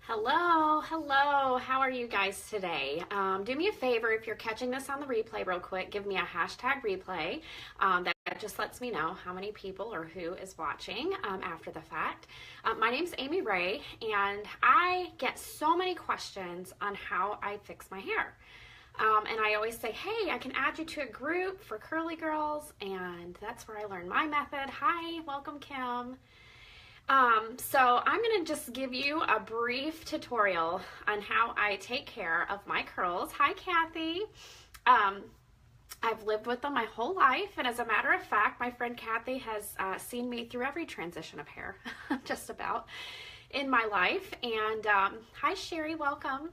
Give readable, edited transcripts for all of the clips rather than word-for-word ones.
Hello, how are you guys today? Do me a favor, if you're catching this on the replay real quick, give me a hashtag replay. That just lets me know how many people or who is watching after the fact. My name's Amy Ray, and I get so many questions on how I fix my hair. And I always say, hey, I can add you to a group for curly girls, and that's where I learned my method. Hi, welcome, Kim. So I'm going to just give you a brief tutorial on how I take care of my curls. Hi, Kathy. I've lived with them my whole life, and as a matter of fact, my friend Kathy has seen me through every transition of hair, just about, in my life. And hi, Sherry, welcome.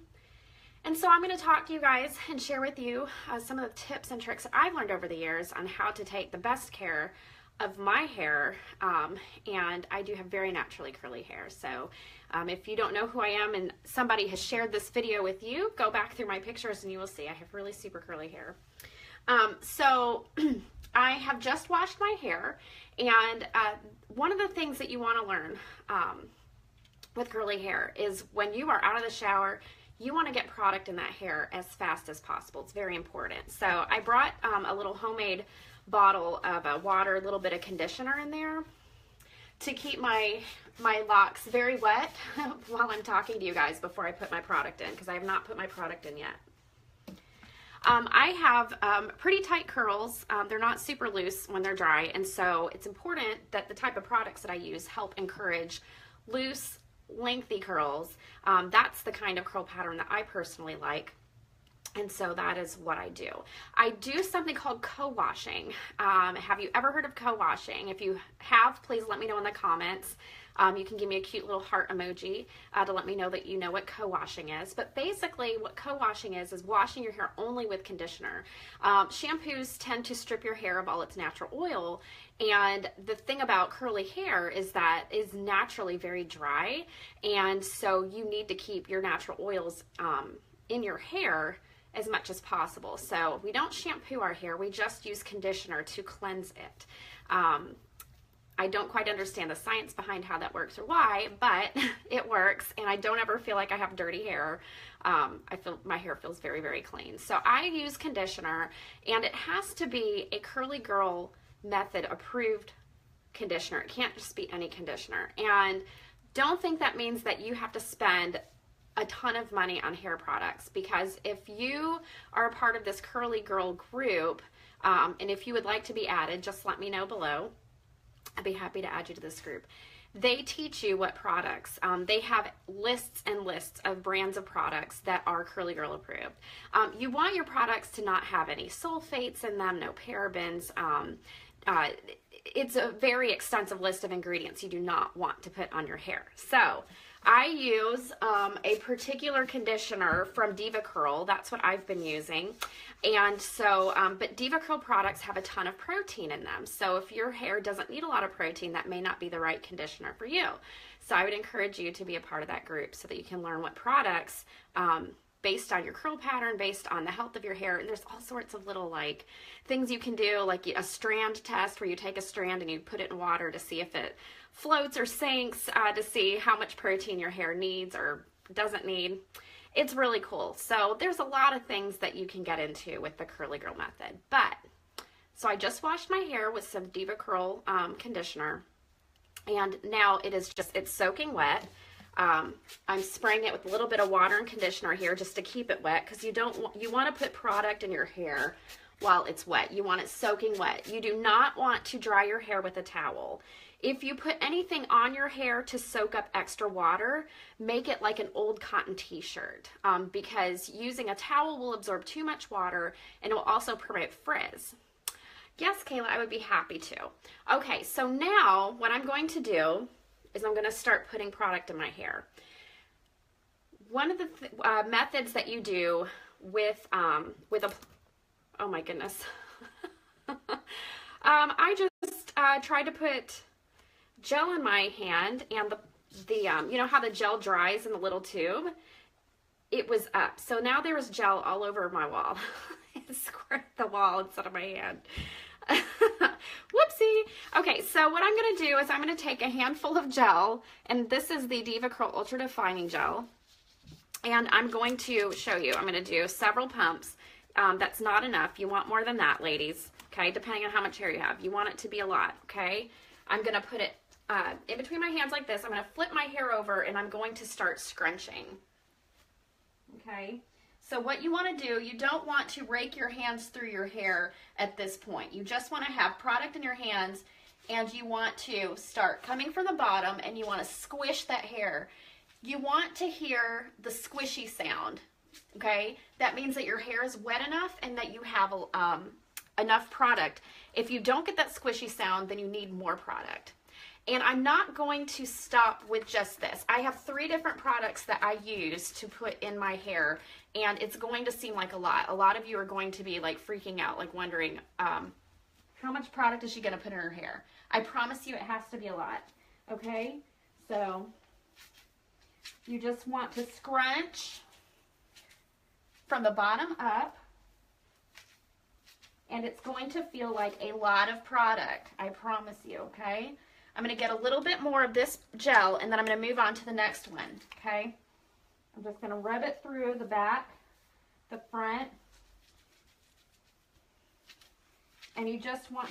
And so I'm going to talk to you guys and share with you some of the tips and tricks that I've learned over the years on how to take the best care of my hair, and I do have very naturally curly hair. So if you don't know who I am and somebody has shared this video with you, go back through my pictures and you will see I have really super curly hair. So I have just washed my hair, and one of the things that you want to learn with curly hair is when you are out of the shower, you want to get product in that hair as fast as possible. It's very important. So I brought a little homemade bottle of water, a little bit of conditioner in there to keep my locks very wet while I'm talking to you guys before I put my product in, because I have not put my product in yet. I have pretty tight curls. They're not super loose when they're dry, and so it's important that the type of products that I use help encourage loose, lengthy curls. That's the kind of curl pattern that I personally like. And so that is what I do. I do something called co-washing. Have you ever heard of co-washing? If you have, please let me know in the comments. You can give me a cute little heart emoji to let me know that you know what co-washing is. But basically what co-washing is washing your hair only with conditioner. Shampoos tend to strip your hair of all its natural oil. And the thing about curly hair is that it's naturally very dry. And so you need to keep your natural oils in your hair as much as possible. So we don't shampoo our hair, we just use conditioner to cleanse it. I don't quite understand the science behind how that works or why, but it works, and I don't ever feel like I have dirty hair. I feel my hair feels very, very clean. So I use conditioner, and it has to be a Curly Girl method approved conditioner. It can't just be any conditioner. And don't think that means that you have to spend a ton of money on hair products, because if you are a part of this Curly Girl group, and if you would like to be added, just let me know below. I'd be happy to add you to this group. They teach you what products. They have lists and lists of brands of products that are Curly Girl approved. You want your products to not have any sulfates in them, no parabens. It's a very extensive list of ingredients you do not want to put on your hair. So I use a particular conditioner from DevaCurl. That's what I've been using. And so, but DevaCurl products have a ton of protein in them. So if your hair doesn't need a lot of protein, that may not be the right conditioner for you. So I would encourage you to be a part of that group so that you can learn what products, based on your curl pattern, based on the health of your hair. And there's all sorts of little like things you can do, like a strand test where you take a strand and you put it in water to see if it floats or sinks, to see how much protein your hair needs or doesn't need. It's really cool. So there's a lot of things that you can get into with the Curly Girl method. But so I just washed my hair with some DevaCurl conditioner, and now it's soaking wet. I'm spraying it with a little bit of water and conditioner here just to keep it wet, because you want to put product in your hair while it's wet. You want it soaking wet. You do not want to dry your hair with a towel. If you put anything on your hair to soak up extra water, make it like an old cotton t-shirt, because using a towel will absorb too much water and it will also promote frizz. Yes, Kayla, I would be happy to. Okay, so now what I'm going to do is I'm going to start putting product in my hair. One of the methods that you do with a, oh my goodness, I just tried to put gel in my hand, and the you know how the gel dries in the little tube? It was up. So now there was gel all over my wall. It squirted the wall instead of my hand. Whoopsie. Okay, so what I'm going to do is I'm going to take a handful of gel, and this is the DevaCurl Ultra Defining Gel. And I'm going to show you. I'm going to do several pumps. That's not enough. You want more than that, ladies. Okay, depending on how much hair you have. You want it to be a lot, okay? I'm going to put it in between my hands like this. I'm going to flip my hair over and I'm going to start scrunching. Okay, so what you want to do, you don't want to rake your hands through your hair at this point. You just want to have product in your hands and you want to start coming from the bottom and you want to squish that hair. You want to hear the squishy sound, okay? That means that your hair is wet enough and that you have enough product. If you don't get that squishy sound, then you need more product. And I'm not going to stop with just this. I have 3 different products that I use to put in my hair, and it's going to seem like a lot. A lot of you are going to be like freaking out, like wondering, how much product is she going to put in her hair? I promise you it has to be a lot, okay? So you just want to scrunch from the bottom up, and it's going to feel like a lot of product, I promise you, okay? I'm going to get a little bit more of this gel, and then I'm going to move on to the next one, okay? I'm just going to rub it through the back, the front, and you just want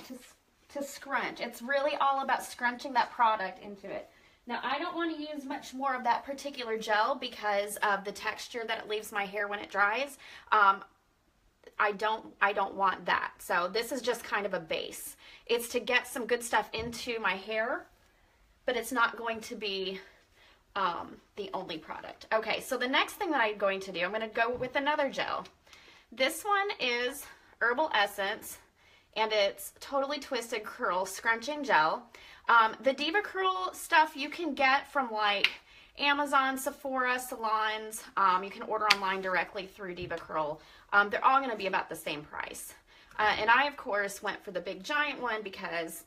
to scrunch. It's really all about scrunching that product into it. Now, I don't want to use much more of that particular gel because of the texture that it leaves my hair when it dries. I don't want that. So this is just kind of a base. It's to get some good stuff into my hair, but it's not going to be the only product. Okay, so the next thing that I'm going to do, I'm going to go with another gel. This one is Herbal Essence, and it's Totally Twisted Curl Scrunching Gel. The DevaCurl stuff you can get from like Amazon, Sephora, salons. You can order online directly through DevaCurl. They're all going to be about the same price. And I, of course, went for the big giant one because,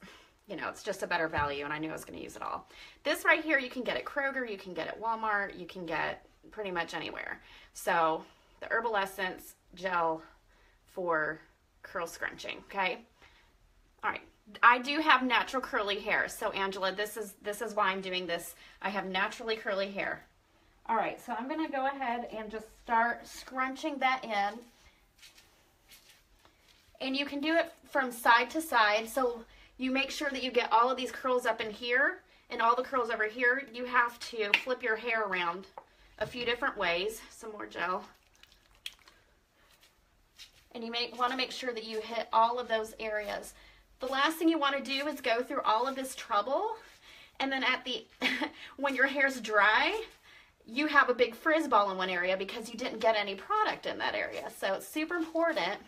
you know, it's just a better value and I knew I was going to use it all. This right here, you can get at Kroger, you can get at Walmart, you can get pretty much anywhere. So the Herbal Essence gel for curl scrunching, okay? All right. I do have natural curly hair. So Angela, this is why I'm doing this. I have naturally curly hair. All right, so I'm going to go ahead and just start scrunching that in. And you can do it from side to side. So you make sure that you get all of these curls up in here and all the curls over here. You have to flip your hair around a few different ways. Some more gel. And you want to make sure that you hit all of those areas. The last thing you want to do is go through all of this trouble, and then at the when your hair's dry, you have a big frizz ball in one area because you didn't get any product in that area. So it's super important.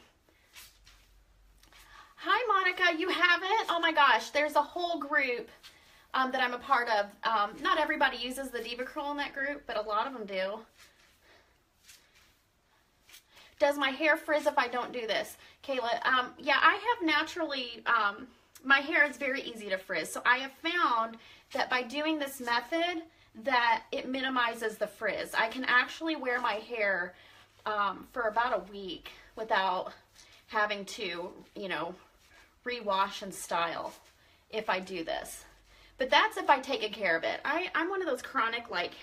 Hi, Monica, you haven't? Oh my gosh, there's a whole group that I'm a part of. Not everybody uses the DevaCurl in that group, but a lot of them do. Does my hair frizz if I don't do this? Kayla, yeah, I have naturally, my hair is very easy to frizz. So I have found that by doing this method that it minimizes the frizz. I can actually wear my hair for about a week without having to, you know, rewash and style if I do this. But that's if I take good care of it. I'm one of those chronic, like,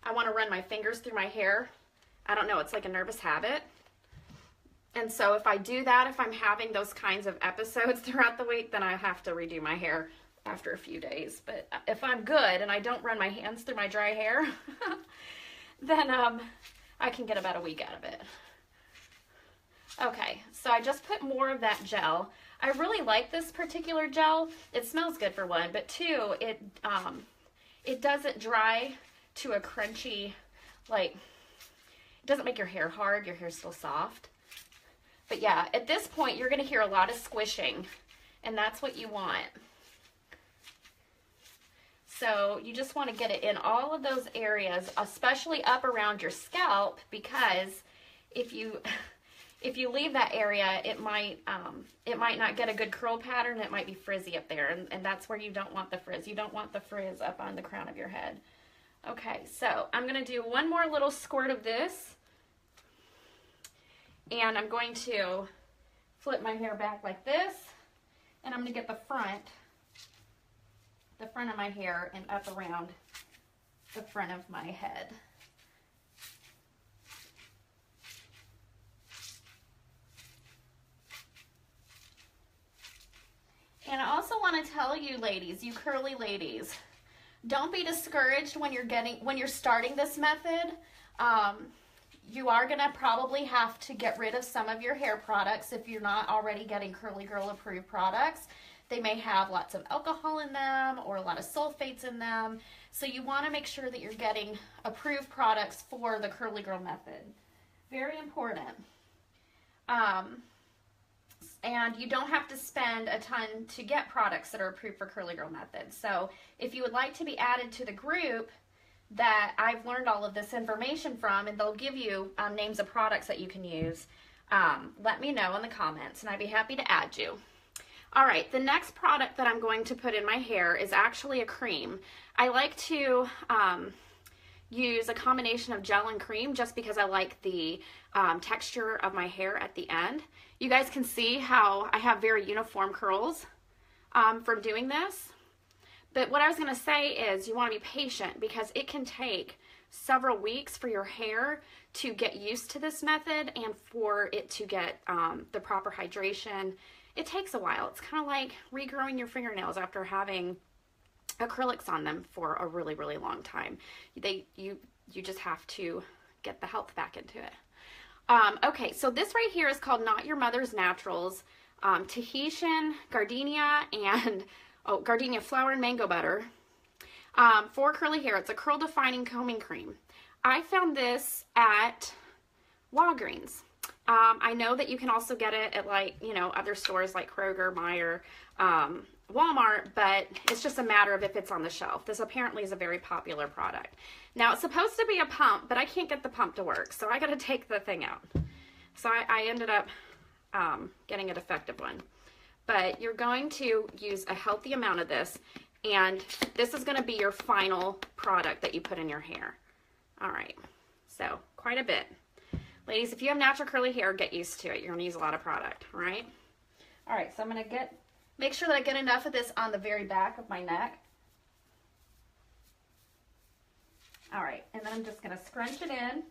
I want to run my fingers through my hair. I don't know, it's like a nervous habit. And so if I do that, if I'm having those kinds of episodes throughout the week, then I have to redo my hair after a few days. But if I'm good and I don't run my hands through my dry hair, then I can get about a week out of it. Okay, so I just put more of that gel. I really like this particular gel. It smells good for one, but two, it doesn't dry to a crunchy, like, it doesn't make your hair hard, your hair's still soft. But yeah, at this point, you're gonna hear a lot of squishing, and that's what you want. So you just wanna get it in all of those areas, especially up around your scalp, because if you leave that area, it might not get a good curl pattern. It might be frizzy up there, and that's where you don't want the frizz. You don't want the frizz up on the crown of your head. Okay, so I'm gonna do one more little squirt of this, and I'm going to flip my hair back like this, and I'm gonna get the front of my hair and up around the front of my head. tell you ladies, you curly ladies, don't be discouraged when you're starting this method. You are going to probably have to get rid of some of your hair products if you're not already getting Curly Girl approved products. They may have lots of alcohol in them or a lot of sulfates in them. So you want to make sure that you're getting approved products for the Curly Girl method. Very important. And you don't have to spend a ton to get products that are approved for Curly Girl method. So if you would like to be added to the group that I've learned all of this information from, and they'll give you names of products that you can use, let me know in the comments and I'd be happy to add you. All right, the next product that I'm going to put in my hair is actually a cream. I like to use a combination of gel and cream just because I like the texture of my hair at the end. You guys can see how I have very uniform curls from doing this. But what I was going to say is you want to be patient because it can take several weeks for your hair to get used to this method and for it to get the proper hydration. It takes a while. It's kind of like regrowing your fingernails after having acrylics on them for a really, really long time. You just have to get the health back into it. Okay, so this right here is called Not Your Mother's Naturals, Tahitian Gardenia and Gardenia flower and mango butter for curly hair. It's a curl defining combing cream. I found this at Walgreens. I know that you can also get it at other stores like Kroger, Meijer, Walmart, but it's just a matter of if it's on the shelf. This apparently is a very popular product. Now it's supposed to be a pump, but I can't get the pump to work, so I got to take the thing out. So I ended up getting a defective one. But you're going to use a healthy amount of this, and this is going to be your final product that you put in your hair. All right, so quite a bit. Ladies, if you have natural curly hair, get used to it. You're going to use a lot of product, all right? All right, so I'm going to make sure that I get enough of this on the very back of my neck. All right, and then I'm just going to scrunch it in.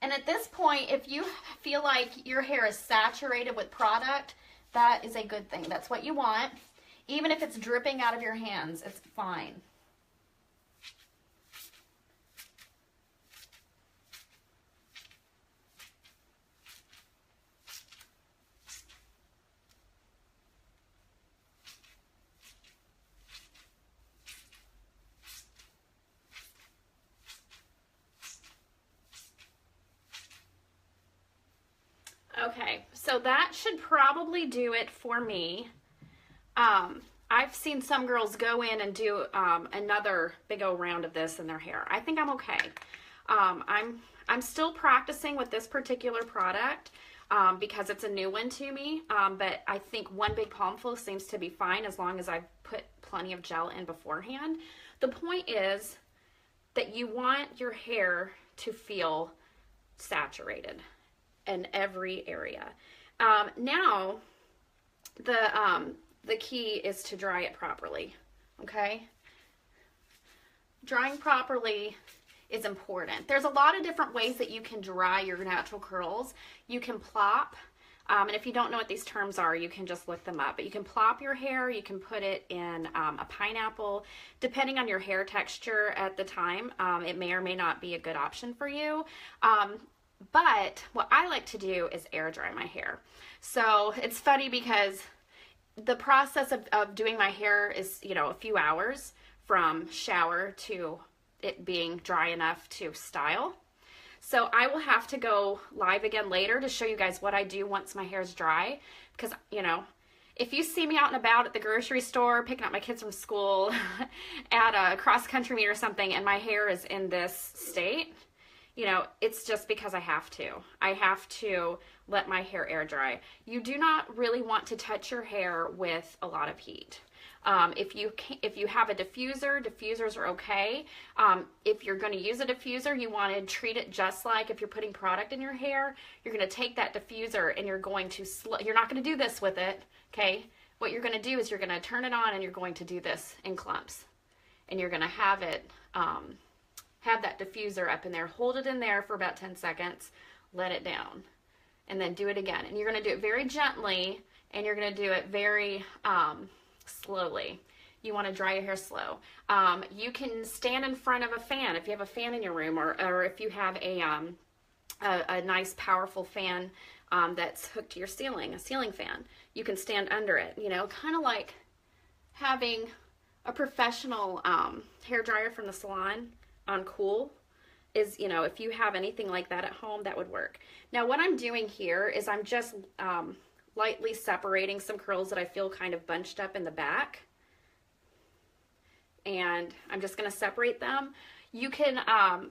And at this point, if you feel like your hair is saturated with product, that is a good thing. That's what you want. Even if it's dripping out of your hands, it's fine. Okay, so that should probably do it for me. I've seen some girls go in and do another big old round of this in their hair. I think I'm okay. I'm still practicing with this particular product because it's a new one to me, but I think one big palmful seems to be fine as long as I've put plenty of gel in beforehand. The point is that you want your hair to feel saturated in every area. Now, the key is to dry it properly, okay? Drying properly is important. There's a lot of different ways that you can dry your natural curls. You can plop, and if you don't know what these terms are, you can just look them up. But you can plop your hair, you can put it in a pineapple. Depending on your hair texture at the time, it may or may not be a good option for you. But what I like to do is air dry my hair. So it's funny because the process of doing my hair is, a few hours from shower to it being dry enough to style. So I will have to go live again later to show you guys what I do once my hair is dry. Because, if you see me out and about at the grocery store, picking up my kids from school, at a cross-country meet or something, and my hair is in this state, it's just because I have to. I have to let my hair air dry. You do not really want to touch your hair with a lot of heat. If you have a diffuser, diffusers are okay. If you're going to use a diffuser, you want to treat it just like if you're putting product in your hair. You're going to take that diffuser and you're going to you're not going to do this with it, okay? What you're going to do is you're going to turn it on and you're going to do this in clumps. And you're going to have it have that diffuser up in there, hold it in there for about 10 seconds, let it down, and then do it again. And you're going to do it very gently and you're going to do it very slowly. You want to dry your hair slow. You can stand in front of a fan if you have a fan in your room, or if you have a nice powerful fan that's hooked to your ceiling, a ceiling fan. You can stand under it, you know, kind of like having a professional hair dryer from the salon on cool is, you know, if you have anything like that at home, that would work. Now what I'm doing here is I'm just lightly separating some curls that I feel kind of bunched up in the back. And I'm just going to separate them. You can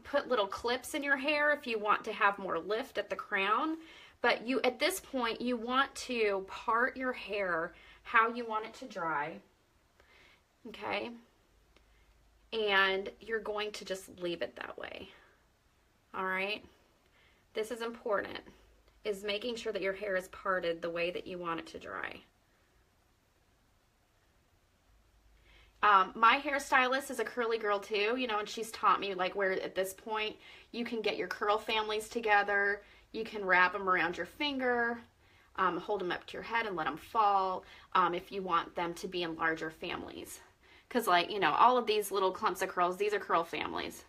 put little clips in your hair if you want to have more lift at the crown. But at this point, you want to part your hair how you want it to dry. Okay? And you're going to just leave it that way. All right? This is important, is making sure that your hair is parted the way that you want it to dry. My hairstylist is a curly girl too, you know, and she's taught me like where at this point you can get your curl families together. You can wrap them around your finger, hold them up to your head and let them fall if you want them to be in larger families. Because like, you know, all of these little clumps of curls, these are curl families.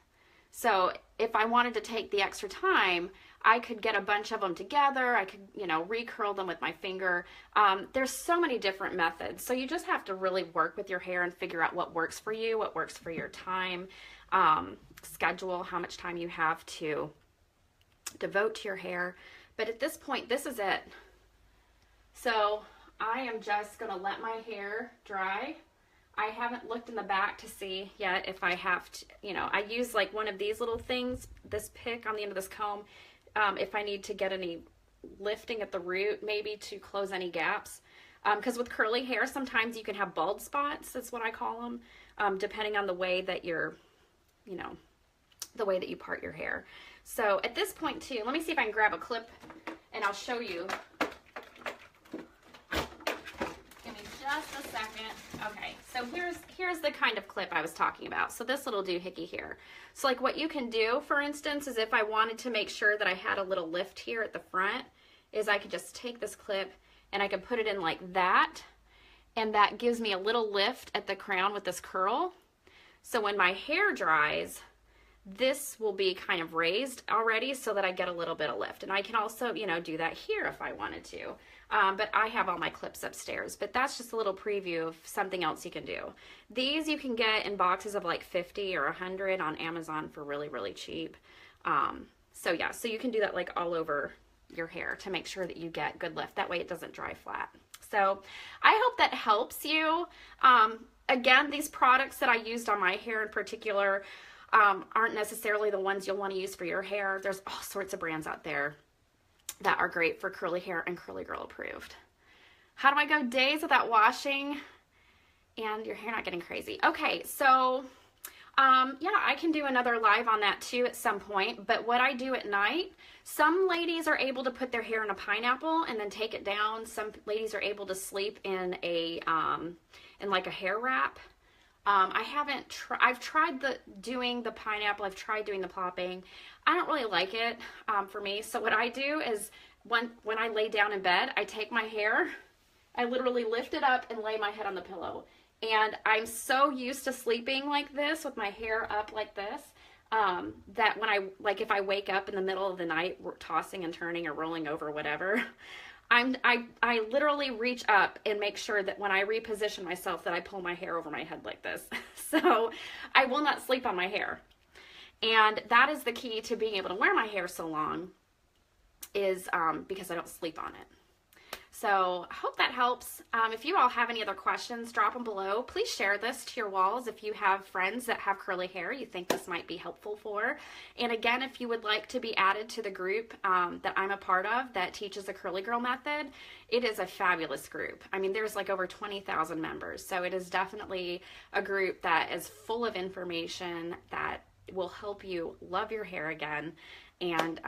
So if I wanted to take the extra time, I could get a bunch of them together. I could, you know, recurl them with my finger. There's so many different methods. So you just have to really work with your hair and figure out what works for you, what works for your time, schedule, how much time you have to devote to your hair. But at this point, this is it. So I am just going to let my hair dry. I haven't looked in the back to see yet if I have to, you know, I use like one of these little things, this pick on the end of this comb, if I need to get any lifting at the root, maybe to close any gaps. Because with curly hair, sometimes you can have bald spots, that's what I call them, depending on the way that you're, you know, the way that you part your hair. So at this point too, let me see if I can grab a clip and I'll show you. Just a second. Okay, so here's the kind of clip I was talking about. So this little doohickey here. So like what you can do, for instance, is if I wanted to make sure that I had a little lift here at the front, is I could just take this clip and I could put it in like that, and that gives me a little lift at the crown with this curl. So when my hair dries, this will be kind of raised already so that I get a little bit of lift. And I can also, you know, do that here if I wanted to. But I have all my clips upstairs. But that's just a little preview of something else you can do. These you can get in boxes of like 50 or 100 on Amazon for really, really cheap. So yeah, so you can do that like all over your hair to make sure that you get good lift. That way it doesn't dry flat. So I hope that helps you. Again, these products that I used on my hair in particular aren't necessarily the ones you'll want to use for your hair. There's all sorts of brands out there that are great for curly hair and curly girl approved. How do I go days without washing and your hair not getting crazy? Okay, so yeah, I can do another live on that too at some point, but what I do at night, some ladies are able to put their hair in a pineapple and then take it down. Some ladies are able to sleep in a in like a hair wrap. I've tried doing the pineapple, I've tried doing the plopping. I don't really like it for me. So what I do is when I lay down in bed, I take my hair, I literally lift it up and lay my head on the pillow. And I'm so used to sleeping like this with my hair up like this, that when if I wake up in the middle of the night, tossing and turning or rolling over, whatever, I literally reach up and make sure that when I reposition myself that I pull my hair over my head like this. So I will not sleep on my hair. And that is the key to being able to wear my hair so long, is because I don't sleep on it. So I hope that helps. If you all have any other questions, drop them below. Please share this to your walls if you have friends that have curly hair you think this might be helpful for. And again, if you would like to be added to the group that I'm a part of that teaches the Curly Girl Method, it is a fabulous group. I mean, there's like over 20,000 members. So it is definitely a group that is full of information that will help you love your hair again and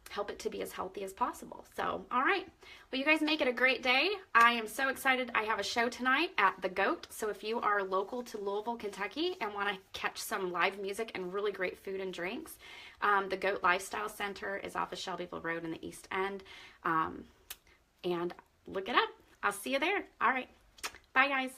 help it to be as healthy as possible. So, all right. Well, you guys make it a great day. I am so excited. I have a show tonight at The Goat. So if you are local to Louisville, Kentucky and want to catch some live music and really great food and drinks, The Goat Lifestyle Center is off of Shelbyville Road in the East End. And look it up. I'll see you there. All right. Bye, guys.